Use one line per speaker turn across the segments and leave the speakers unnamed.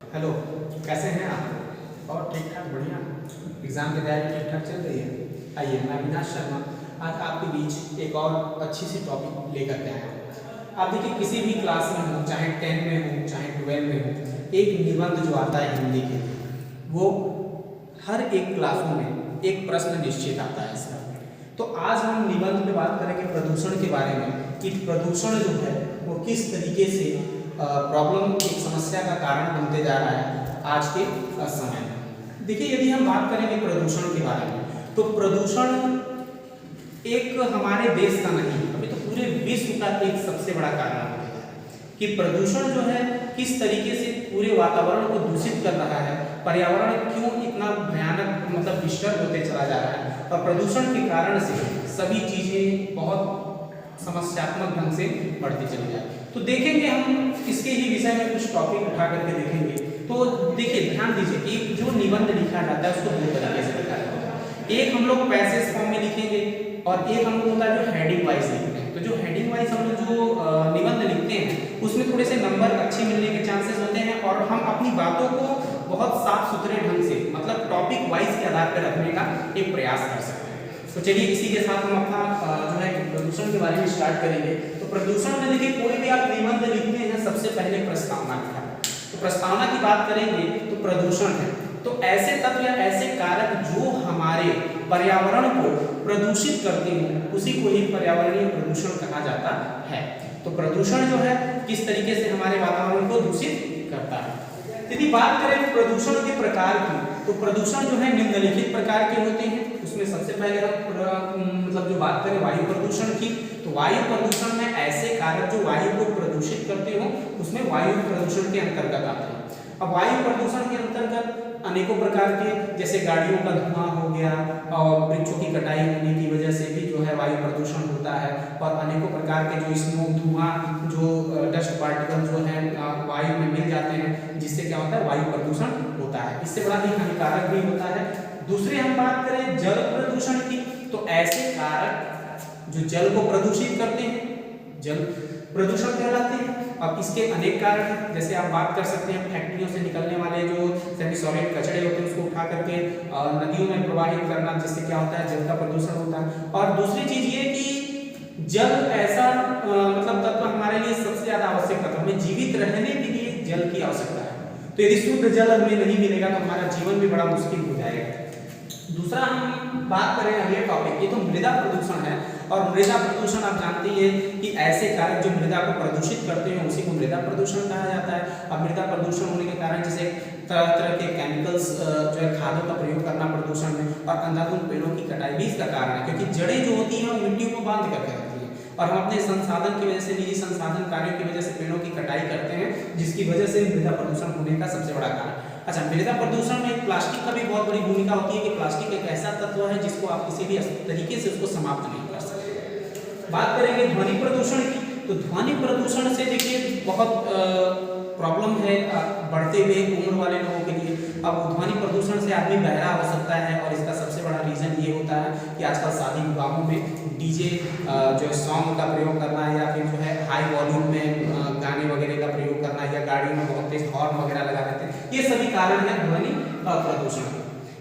Hello, कैसे हैं आप? और ठीक ठाक, बढ़िया। एग्ज़ाम की तैयारी ठीक ठाक चल रही है। आइए, मैं अविनाश शर्मा आज आपके बीच एक और अच्छी सी टॉपिक लेकर के आया हूँ। आप देखिए, किसी भी क्लास में हो, चाहे 10 में हो चाहे 12 में हो, एक निबंध जो आता है हिंदी के लिए, वो हर एक क्लासों में एक प्रश्न निश्चित आता है इसका। तो आज हम निबंध में बात करेंगे प्रदूषण के बारे में, कि प्रदूषण जो है वो किस तरीके से प्रॉब्लम, एक समस्या का कारण बनते जा रहा है आज के समय में। देखिए, यदि हम बात करेंगे प्रदूषण के बारे में, तो प्रदूषण एक हमारे देश का नहीं, अभी तो पूरे विश्व का एक सबसे बड़ा कारण हो गया है कि प्रदूषण जो है किस तरीके से पूरे वातावरण को दूषित कर रहा है, पर्यावरण क्यों इतना भयानक मतलब डिस्टर्ब होते चला जा रहा है, और प्रदूषण के कारण से सभी चीजें बहुत समस्यात्मक ढंग से बढ़ती चली जाए। तो देखेंगे हम इसके ही विषय में कुछ टॉपिक उठा करके देखेंगे। तो देखिए, ध्यान दीजिए, एक जो निबंध लिखा जाता है उसको दो तरीके से लिखा जाता है। एक हम लोग पैसेज फॉर्म में लिखेंगे और एक हम लोग होता है जो हेडिंग वाइज लिखते हैं। तो जो हेडिंग वाइज हम लोग जो निबंध लिखते हैं उसमें थोड़े से नंबर अच्छे मिलने के चांसेस होते हैं, और हम अपनी बातों को बहुत साफ सुथरे ढंग से मतलब टॉपिक वाइज के आधार पर रखने का एक प्रयास कर सकते हैं। तो चलिए, इसी के साथ हम अपना जो है प्रदूषण के बारे में स्टार्ट करेंगे। तो प्रदूषण में देखिए, कोई भी आप निबंध लिखते हैं सबसे पहले प्रस्तावना लिखा है। तो प्रस्तावना की बात करेंगे तो प्रदूषण है तो ऐसे तत्व या ऐसे कारक जो हमारे पर्यावरण को प्रदूषित करते हैं उसी को ही पर्यावरणीय प्रदूषण कहा जाता है। तो प्रदूषण जो है किस तरीके से हमारे वातावरण को दूषित करता है। यदि बात करें प्रदूषण के प्रकार की, तो प्रदूषण जो है निम्नलिखित प्रकार के होते हैं। उसमें सबसे पहले हम मतलब जो बात करें वायु प्रदूषण की, तो वायु प्रदूषण में ऐसे कारक जो वायु को प्रदूषित करते हो उसमें वायु प्रदूषण के अंतर्गत आते हैं। अब वायु प्रदूषण के अंतर्गत अनेकों प्रकार के, जैसे गाड़ियों का धुआं हो गया और वृक्षों की कटाई होने की वजह से भी जो है वायु प्रदूषण होता है, और अनेकों प्रकार के जो स्मोक, धुआं, जो डस्ट पार्टिकल जो है वायु में मिल जाते हैं, जिससे क्या होता है वायु प्रदूषण होता है। इससे बड़ा ही हानिकारक भी होता है। दूसरे हम बात करें जल प्रदूषण की, तो ऐसे कारक जो जल को प्रदूषित करते हैं जल प्रदूषण कहलाते हैं। अब इसके अनेक कारण हैं, जैसे आप बात कर सकते हैं फैक्ट्रियों से निकलने वाले जो सेमी सॉलिड कचरे होते हैं उसको उठा करके नदियों में प्रवाहित करना, जिससे क्या होता है जल का प्रदूषण होता है। और दूसरी चीज ये कि जल ऐसा मतलब तत्व हमारे लिए सबसे ज्यादा आवश्यक तत्व, हमें जीवित रहने के लिए जल की आवश्यकता है। तो यदि शुद्ध जल हमें नहीं मिलेगा तो हमारा जीवन भी बड़ा मुश्किल हो जाएगा। दूसरा हम बात करें अगले टॉपिक की, तो मृदा प्रदूषण है। और मृदा प्रदूषण आप जानते हैं कि ऐसे कारक जो मृदा को प्रदूषित करते हैं उसी को मृदा प्रदूषण कहा जाता है। अब मृदा प्रदूषण होने के कारण जैसे तरह तरह के केमिकल्स जो है खादों का प्रयोग करना प्रदूषण में, और अंधाधुंध पेड़ों की कटाई भी इसका कारण है, क्योंकि जड़ें जो होती हैं वो मिट्टी को बांध करके रखती हैं, और हम अपने संसाधन की वजह से, निजी संसाधन कार्यों की वजह से पेड़ों की कटाई करते हैं, जिसकी वजह से मृदा प्रदूषण होने का सबसे बड़ा कारण। अच्छा, मृदा प्रदूषण में प्लास्टिक का भी बहुत बड़ी भूमिका होती है कि प्लास्टिक एक ऐसा तत्व है जिसको आप किसी भी तरीके से उसको समाप्त नहीं कर सकते। बात करेंगे ध्वनि प्रदूषण की, तो ध्वनि प्रदूषण से देखिए बहुत प्रॉब्लम है बढ़ते हुए उम्र वाले लोगों के लिए। अब ध्वनि प्रदूषण से आदमी बहरा हो सकता है, और इसका सबसे बड़ा रीजन ये होता है कि आजकल शादी विवाहों में डीजे जो है सॉन्ग का प्रयोग करना, या फिर जो है हाई वॉल्यूम में गाने वगैरह का प्रयोग करना, या गाड़ियों में बहुत तेज हॉर्न वगैरह लगा देते हैं, ये सभी कारण है ध्वनि प्रदूषण।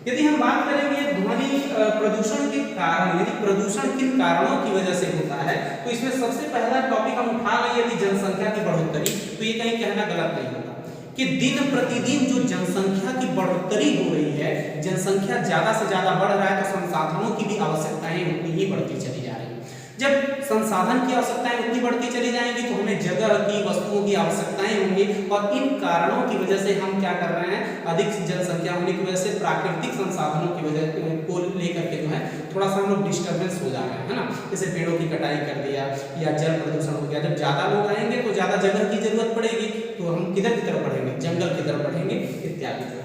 यदि हम बात करेंगे ध्वनि प्रदूषण के कारण, यदि प्रदूषण किन कारणों की वजह से होता है, तो इसमें सबसे पहला टॉपिक हम उठा लें यदि जनसंख्या की बढ़ोतरी, तो ये कहीं कहना गलत नहीं होगा कि दिन प्रतिदिन जो जनसंख्या की बढ़ोतरी हो रही है, जनसंख्या ज्यादा से ज्यादा बढ़ रहा है, तो संसाधनों की भी आवश्यकताएं उतनी ही बढ़ती चली जा रही है। जब संसाधन की आवश्यकताएं उतनी बढ़ती चली जाएंगी तो हमें जगह की, वस्तुओं की आवश्यकताएं होंगी, और इन कारणों की वजह से हम क्या कर रहे हैं, अधिक जनसंख्या होने की वजह से प्राकृतिक संसाधनों की वजह को लेकर के जो है थोड़ा सा हम लोग डिस्टर्बेंस हो जा रहे हैं, है ना। जैसे पेड़ों की कटाई कर दिया, या जल प्रदूषण हो गया। जब ज्यादा लोग आएंगे तो ज्यादा जगह की जरूरत पड़ेगी, तो हम किधर की तरफ बढ़ेंगे, जंगल की तरफ बढ़ेंगे इत्यादि।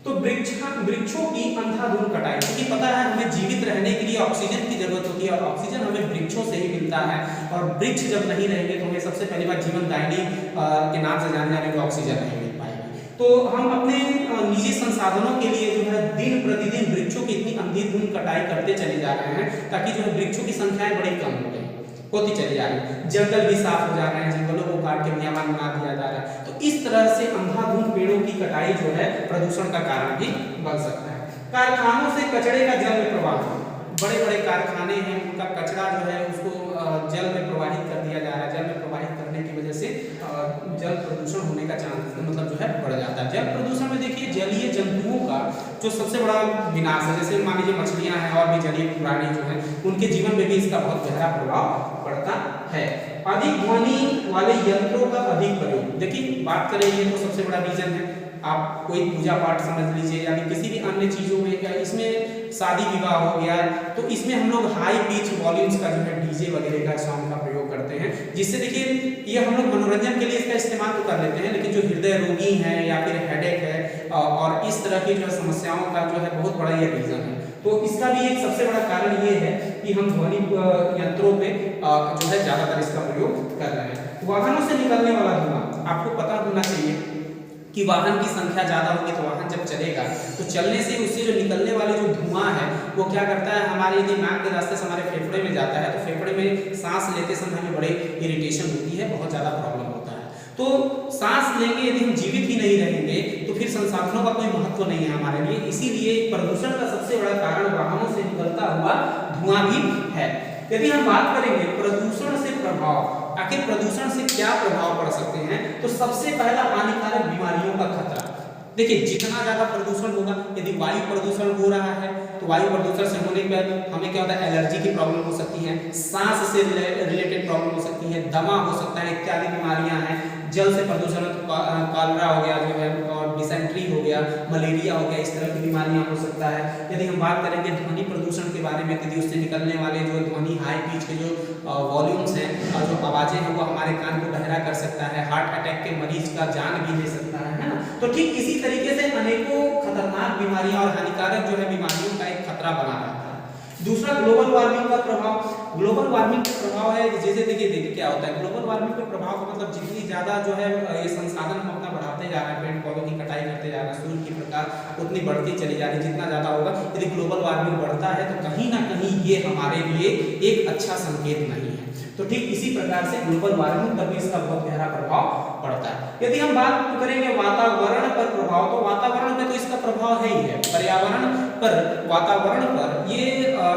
तो वृक्षों की अंधाधुंध कटाई, क्योंकि पता है हमें जीवित रहने के लिए ऑक्सीजन की जरूरत होती है, और ऑक्सीजन हमें वृक्षों से ही मिलता है, और वृक्ष जब नहीं रहेंगे तो हमें सबसे पहली बार जीवन दायिनी के नाम से जाने जाने वाली ऑक्सीजन नहीं मिल पाएगी। तो हम अपने निजी संसाधनों के लिए जो है दिन प्रतिदिन वृक्षों की इतनी अंधाधुंध कटाई करते चले जा रहे हैं, ताकि जो है वृक्षों की संख्याएं बड़ी कम हो गई होती चली जा रही है, जंगल भी साफ हो जा रहे हैं, जंगलों को काट के नियमन बना दिया जा रहा है। तो इस तरह से अंधाधुंध पेड़ों की कटाई प्रदूषण का कारण भी बन सकता है। कारखानों से कचरे का जल में प्रवाह, बड़े बड़े कारखाने हैं, उनका कचरा जो है उसको जल में प्रवाहित कर दिया जा रहा है। जल में प्रवाहित करने की वजह से जल प्रदूषण होने का चांस मतलब जो है बढ़ जाता है। जल प्रदूषण में देखिए जलीय जंतुओं का जो सबसे बड़ा विनाश है, जैसे मान लीजिए मछलियां हैं और भी जलीय प्राणी जो हैं, उनके जीवन में भी इसका बहुत गहरा प्रभाव पड़ता है। अधिक ध्वनि वाले यंत्रों का अधिक प्रयोग, देखिए बात करें ये तो सबसे बड़ा रीजन है। आप कोई पूजा पाठ समझ लीजिए या किसी भी अन्य चीज़ों में, या इसमें शादी विवाह हो गया तो इसमें हम लोग हाई पिच वॉल्यूम्स का जो है डीजे वगैरह का सॉन्ग का प्रयोग करते हैं, जिससे देखिए ये हम लोग मनोरंजन के लिए इसका इस्तेमाल तो कर लेते हैं, लेकिन जो हृदय रोगी हैं या फिर हेडेक है और इस तरह की जो है समस्याओं का जो है बहुत बड़ा ये रीज़न है। तो इसका भी एक सबसे बड़ा कारण ये है कि हम ध्वनि यंत्रों पे जो है ज़्यादातर इसका प्रयोग कर रहे हैं। वाहनों से निकलने वाला धुआं, आपको पता होना चाहिए कि वाहन की संख्या ज़्यादा होगी तो वाहन जब चलेगा तो चलने से उससे जो निकलने वाले जो धुआं है वो क्या करता है, हमारे यदि नाक के रास्ते से हमारे फेफड़े में जाता है तो फेफड़े में सांस लेते समय हमें बड़े इरिटेशन होती है, बहुत ज़्यादा प्रॉब्लम होता है। तो सांस लेंगे यदि हम जीवित ही नहीं रहेंगे तो फिर संसाधनों का कोई महत्व नहीं है हमारे लिए। इसीलिए प्रदूषण का सबसे बड़ा कारण वाहनों से निकलता हुआ धुआं भी है। यदि हम बात करेंगे प्रदूषण से प्रभाव, आखिर प्रदूषण से क्या प्रभाव पड़ सकते हैं, तो सबसे पहला हानिकारक बीमारियों का खतरा। देखिए जितना ज्यादा प्रदूषण होगा, यदि वायु प्रदूषण हो रहा है तो वायु प्रदूषण से होने पर हमें क्या होता है, एलर्जी की प्रॉब्लम हो सकती है, सांस से रिलेटेड प्रॉब्लम हो सकती है, दमा हो सकता है, इत्यादि बीमारियां हैं। जल से प्रदूषण, कॉलरा हो गया जो है, और डिसेंट्री हो गया, मलेरिया हो गया, इस तरह की बीमारियां हो सकता है। यदि हम बात करेंगे ध्वनि प्रदूषण के बारे में, यदि उससे निकलने वाले जो ध्वनि हाई पिच के जो वॉल्यूम्स हैं और जो आवाजें हैं वो हमारे कान को बहरा कर सकता है, हार्ट अटैक के मरीज का जान भी ले सकता है ना। तो ठीक इसी तरीके से अनेकों खतरनाक बीमारियां और हानिकारक जो है बीमारियों का एक खतरा बना रहता है। दूसरा ग्लोबल वार्मिंग का प्रभाव। ग्लोबल वार्मिंग का प्रभाव है, जैसे देखिए क्या होता है ग्लोबल वार्मिंग का प्रभाव का मतलब जितनी ज्यादा जो है ये संसाधन हम अपना बढ़ाते जा रहे हैं, पेड़ पौधों की कटाई करते जा रहे हैं, सूर्य की प्रकाश उतनी बढ़ती चली जा रही है, जितना ज्यादा होगा यदि ग्लोबल वार्मिंग बढ़ता है तो कहीं ना कहीं ये हमारे लिए एक अच्छा संकेत नहीं है। तो ठीक इसी प्रकार से ग्लोबल वार्मिंग पर भी इसका बहुत गहरा प्रभाव पड़ता है। यदि हम बात करेंगे वातावरण पर प्रभाव, तो वातावरण पे तो इसका प्रभाव है ही है, पर्यावरण पर, वातावरण पर ये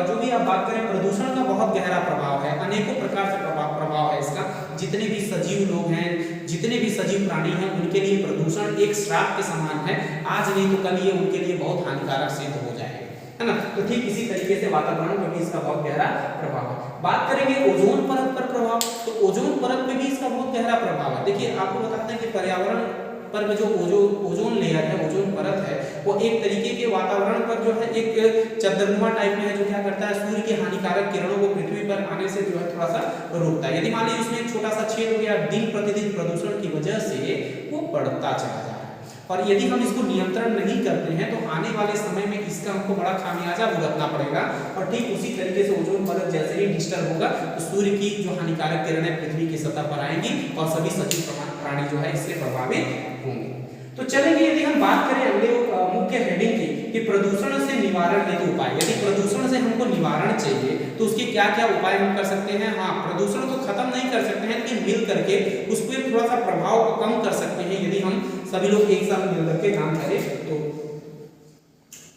जो भी आप बात करें प्रदूषण का बहुत गहरा प्रभाव है, अनेकों प्रकार से प्रभाव है इसका। जितने भी सजीव लोग हैं, जितने भी सजीव प्राणी हैं, उनके लिए प्रदूषण एक श्राप के समान है, आज नहीं तो कल ये उनके लिए बहुत हानिकारक सिद्ध हो जाएगा, है ना। तो ठीक इसी तरीके से वातावरण पर भी इसका बहुत गहरा प्रभाव है। बात करेंगे ओजोन परत पर प्रभाव, तो ओजोन परत पे भी इसका बहुत गहरा प्रभाव है। देखिए आपको बताते हैं कि पर्यावरण पर में जो ओजोन लेयर है, ओजोन परत है, वो एक तरीके के वातावरण पर जो है एक चद्दरनुमा टाइप में है, जो क्या करता है सूर्य की हानिकारक किरणों को पृथ्वी पर आने से जो है थोड़ा सा रोकता है। यदि मान लीजिए उसमें एक छोटा सा छेद हो गया, दिन प्रतिदिन प्रदूषण की वजह से वो बढ़ता चला जा रहा है, और यदि हम इसको नियंत्रण नहीं करते हैं तो आने वाले समय में इसका हमको बड़ा खामियाजा भुगतना पड़ेगा। और ठीक उसी तरीके से ओजोन परत जैसे ही डिस्टर्ब होगा तो सूर्य की जो हानिकारक किरणें पृथ्वी की सतह पर आएंगी और सभी सजीव प्राणी जो है इससे प्रभावित होंगे। तो चलेंगे यदि हम बात करें अगले मुख्य हेडिंग की कि प्रदूषण से निवारण हेतु उपाय। यदि प्रदूषण से हमको निवारण चाहिए तो उसके क्या क्या उपाय हम कर सकते हैं। हाँ, प्रदूषण तो खत्म नहीं कर सकते हैं, लेकिन मिल करके उसको एक थोड़ा सा प्रभाव को कम कर सकते हैं यदि हम सभी लोग एक साथ मिल करके काम करें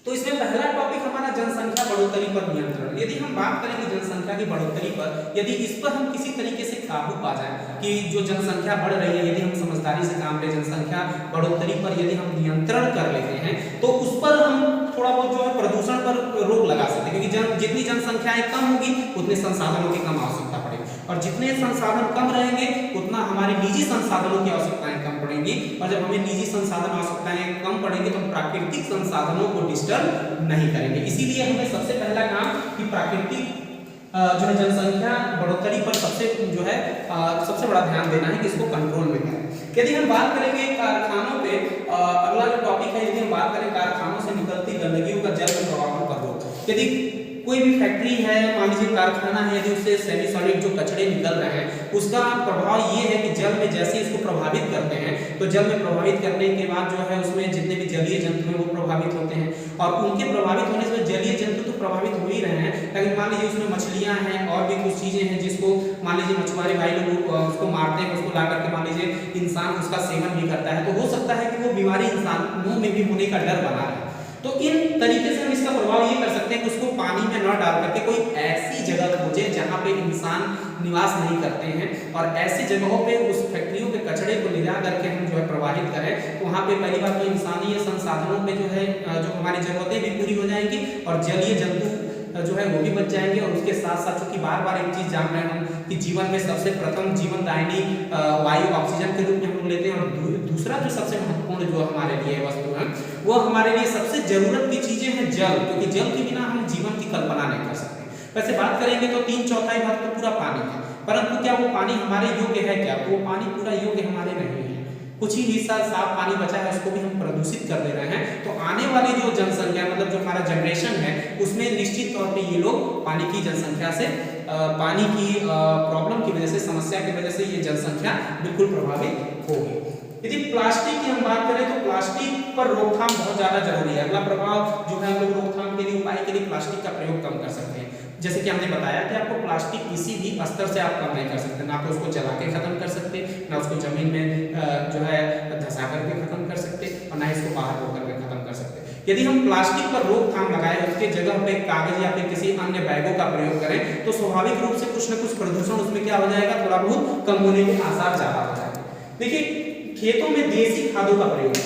तो इसमें पहला टॉपिक हमारा जनसंख्या बढ़ोतरी पर नियंत्रण। यदि हम बात करेंगे जनसंख्या की बढ़ोतरी पर, यदि इस पर हम किसी तरीके से काबू पा जाए कि जो जनसंख्या बढ़ रही है, यदि हम समझदारी से काम लें, जनसंख्या बढ़ोतरी पर यदि हम नियंत्रण कर लेते हैं तो उस पर हम थोड़ा बहुत जो है प्रदूषण पर रोक लगा सकते हैं, क्योंकि जितनी जनसंख्याएं कम होगी उतने संसाधनों की कम आवश्यकता पड़ेगी, और जितने संसाधन कम रहेंगे उतना हमारे निजी संसाधनों की आवश्यकताएं कम पड़ेंगी, और जब हमें निजी संसाधन आवश्यकताएं कम पड़ेंगी तो हम प्राकृतिक संसाधनों को डिस्टर्ब नहीं करेंगे। इसीलिए हमें सबसे पहला काम कि प्राकृतिक जो है जनसंख्या बढ़ोतरी पर सबसे बड़ा ध्यान देना है कि इसको कंट्रोल में करें। यदि हम बात करेंगे कारखानों पे, अगला जो टॉपिक है, यदि हम बात करें कारखानों से निकलती गंदगियों का जल में प्रवाह पर रोक। यदि कोई कोई भी फैक्ट्री है, मान लीजिए कारखाना है, यदि उससे सेमी सॉलिड जो कचरे निकल रहे हैं, उसका प्रभाव ये है कि जल में जैसे इसको प्रभावित करते हैं, तो जल में प्रभावित करने के बाद जो है उसमें जितने भी जलीय जंतु हैं वो प्रभावित होते हैं, और उनके प्रभावित होने से जलीय जंतु तो प्रभावित हो ही रहे हैं, लेकिन मान लीजिए उसमें मछलियां हैं और भी कुछ चीजें हैं जिसको मान लीजिए मछुआरे भाई लोग उसको मारते हैं, उसको ला करके मान लीजिए इंसान उसका सेवन भी करता है, तो हो सकता है कि वो बीमारी इंसानों में भी होने का डर बना है। तो इन तरीके से हम इसका प्रभाव ये कर सकते हैं कि उसको पानी में न डाल करके कोई ऐसी जगह खोजे जहाँ पे इंसान निवास नहीं करते हैं, और ऐसी जगहों पे उस फैक्ट्रियों के कचरे को ले जा करके हम जो है प्रवाहित करें, तो वहाँ पे पहली बात तो इंसानी संसाधनों पे जो है जो हमारी जरूरतें भी पूरी हो जाएंगी और जलीय जंतु जो है वो भी बच जाएंगे। और उसके साथ साथ चूंकि बार बार एक चीज जान रहे हैं हम कि जीवन में सबसे प्रथम जीवनदायिनी वायु ऑक्सीजन के रूप में हम लोग लेते हैं, और दूसरा जो सबसे महत्वपूर्ण जो हमारे लिए वस्तु है वो हमारे लिए सबसे जरूरत की चीजें हैं जल, क्योंकि जल के बिना हम जीवन की कल्पना नहीं कर सकते। वैसे बात करेंगे तो 3/4 भाग तो पूरा पानी है, परंतु क्या वो पानी हमारे योग्य है क्या? तो वो पानी पूरा योग्य हमारे नहीं है, कुछ ही हिस्सा साफ पानी बचा है उसको भी हम प्रदूषित कर दे रहे हैं। तो आने वाली जो जनसंख्या मतलब जो हमारा जनरेशन है उसमें निश्चित तौर पे ये लोग पानी की जनसंख्या से पानी की प्रॉब्लम की वजह से, समस्या की वजह से ये जनसंख्या बिल्कुल प्रभावित होगी। यदि प्लास्टिक की हम बात करें तो प्लास्टिक पर रोकथाम बहुत ज्यादा जरूरी है। अगला प्रभाव जो है हम लोग रोकथाम के लिए, उपाय के लिए प्लास्टिक का प्रयोग कम कर सकते हैं। जैसे कि हमने बताया कि आपको प्लास्टिक किसी भी स्तर से आप कम नहीं कर सकते, ना तो उसको जला के खत्म कर सकते, ना उसको जमीन में जो है धंसा करके खत्म कर सकते, और ना इसको बाहर रोक करके खत्म कर सकते। यदि हम प्लास्टिक पर रोकथाम लगाए, उसके जगह पे कागज या फिर किसी अन्य बैगों का प्रयोग करें, तो स्वाभाविक रूप से कुछ न कुछ प्रदूषण उसमें क्या हो जाएगा, थोड़ा बहुत कम होने के आसार ज्यादा हो जाएंगे। देखिए खेतों में देसी खादों का प्रयोग,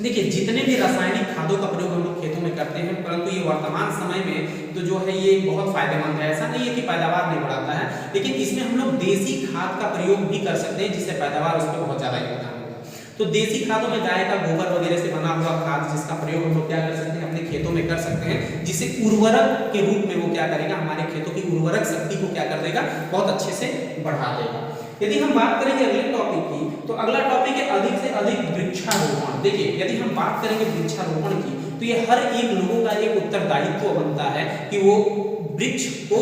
देखिए जितने भी रासायनिक खादों का प्रयोग हम लोग खेतों में करते हैं, परंतु ये वर्तमान समय में तो जो है ये बहुत फायदेमंद है। ऐसा नहीं है कि पैदावार नहीं बढ़ाता है, लेकिन इसमें हम लोग देसी खाद का प्रयोग भी कर सकते हैं जिससे पैदावार उस पर बहुत ज्यादा योगदान होगा। तो देसी खादों में गाय का गोबर वगैरह से बना हुआ खाद जिसका प्रयोग हम लोग क्या कर सकते हैं, अपने खेतों में कर सकते हैं, जिससे उर्वरक के रूप में वो क्या करेगा, हमारे खेतों की उर्वरक शक्ति को क्या कर देगा, बहुत अच्छे से बढ़ा देगा। यदि हम बात करेंगे अगले टॉपिक की, तो अगला टॉपिक है अधिक से अधिक वृक्षारोपण। देखिए यदि हम बात करेंगे वृक्षारोपण की, तो ये हर एक लोगों का एक उत्तरदायित्व बनता है कि वो वृक्ष को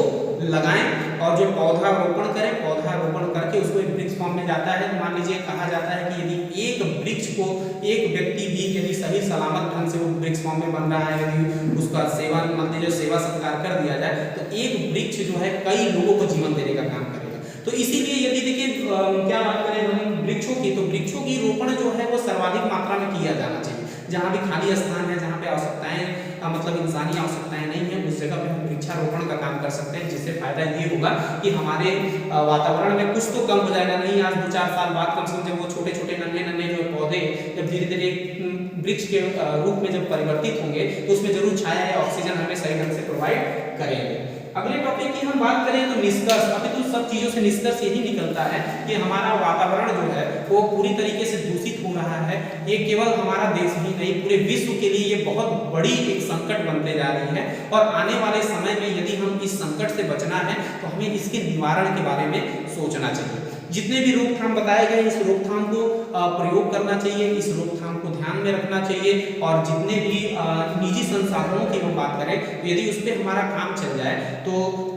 लगाएं और जो पौधारोपण करें, पौधारोपण करके उसको एक वृक्ष फॉर्म में जाता है। मान लीजिए कहा जाता है कि यदि एक वृक्ष को एक व्यक्ति भी यदि सही सलामत ढंग से वो वृक्ष फॉर्म में बन रहा है, यदि उसका सेवन मान लीजिए सेवा सत्कार कर दिया जाए, तो एक वृक्ष जो है कई लोगों को जीवन देने का काम करेगा। तो इसीलिए यदि देखिए क्या बात करें हम वृक्षों की, तो वृक्षों की रोपण जो है वो सर्वाधिक मात्रा में किया जाना चाहिए। जहाँ भी खाली स्थान है, जहाँ पे आवश्यकताएं मतलब इंसानी आवश्यकताएं नहीं है, उस जगह पे हम वृक्षारोपण का काम कर सकते हैं, जिससे फायदा ये होगा कि हमारे वातावरण में कुछ तो कम हो जाएगा। नहीं आज 2-4 साल बाद कम से कम जब वो छोटे छोटे नन्हे जो पौधे जब धीरे धीरे वृक्ष के रूप में जब परिवर्तित होंगे, तो उसमें जरूर छाया या ऑक्सीजन हमें सही ढंग से प्रोवाइड करेंगे। अगले टॉपिक की हम बात करें तो निष्कर्ष, अभी तो सब चीजों से निष्कर्ष यही निकलता है कि हमारा वातावरण जो है वो पूरी तरीके से दूषित हो रहा है। ये केवल हमारा देश ही नहीं, पूरे विश्व के लिए ये बहुत बड़ी एक संकट बनते जा रही है, और आने वाले समय में यदि हम इस संकट से बचना है तो हमें इसके निवारण के बारे में सोचना चाहिए। जितने भी रोकथाम बताए गए, इस रोकथाम को प्रयोग करना चाहिए, इस रोकथाम को ध्यान में रखना चाहिए, और जितने भी निजी संसाधनों की हम बात करें, तो यदि उस पर हमारा काम चल जाए तो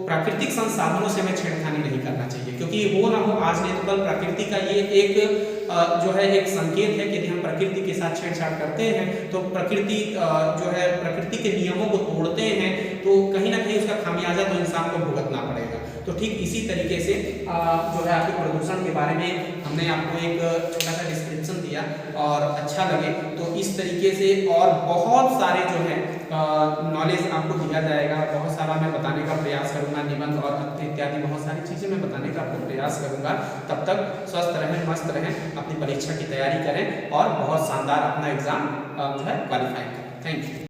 प्राकृतिक संसाधनों से हमें छेड़खानी नहीं करना चाहिए, क्योंकि वो ना हो आज नहीं तो कल प्रकृति का ये एक जो है एक संकेत है कि यदि हम प्रकृति के साथ छेड़छाड़ करते हैं तो प्रकृति जो है प्रकृति के नियमों को तोड़ते हैं, तो कहीं ना कहीं उसका खामियाजा तो इंसान को भुगतना पड़ेगा। तो ठीक इसी तरीके से जो है आपके प्रदूषण के बारे में हमने आपको एक छोटा सा डिस्क्रिप्शन दिया, और अच्छा लगे तो इस तरीके से और बहुत सारे जो है नॉलेज आपको दिया जाएगा, बहुत सारा मैं बताने का प्रयास करूंगा, निबंध और इत्यादि बहुत सारी चीजें मैं बताने का आपको प्रयास करूंगा। तब तक स्वस्थ रहें, मस्त रहें, अपनी परीक्षा की तैयारी करें और बहुत शानदार अपना एग्जाम जो है क्वालिफाई करें। Thank you.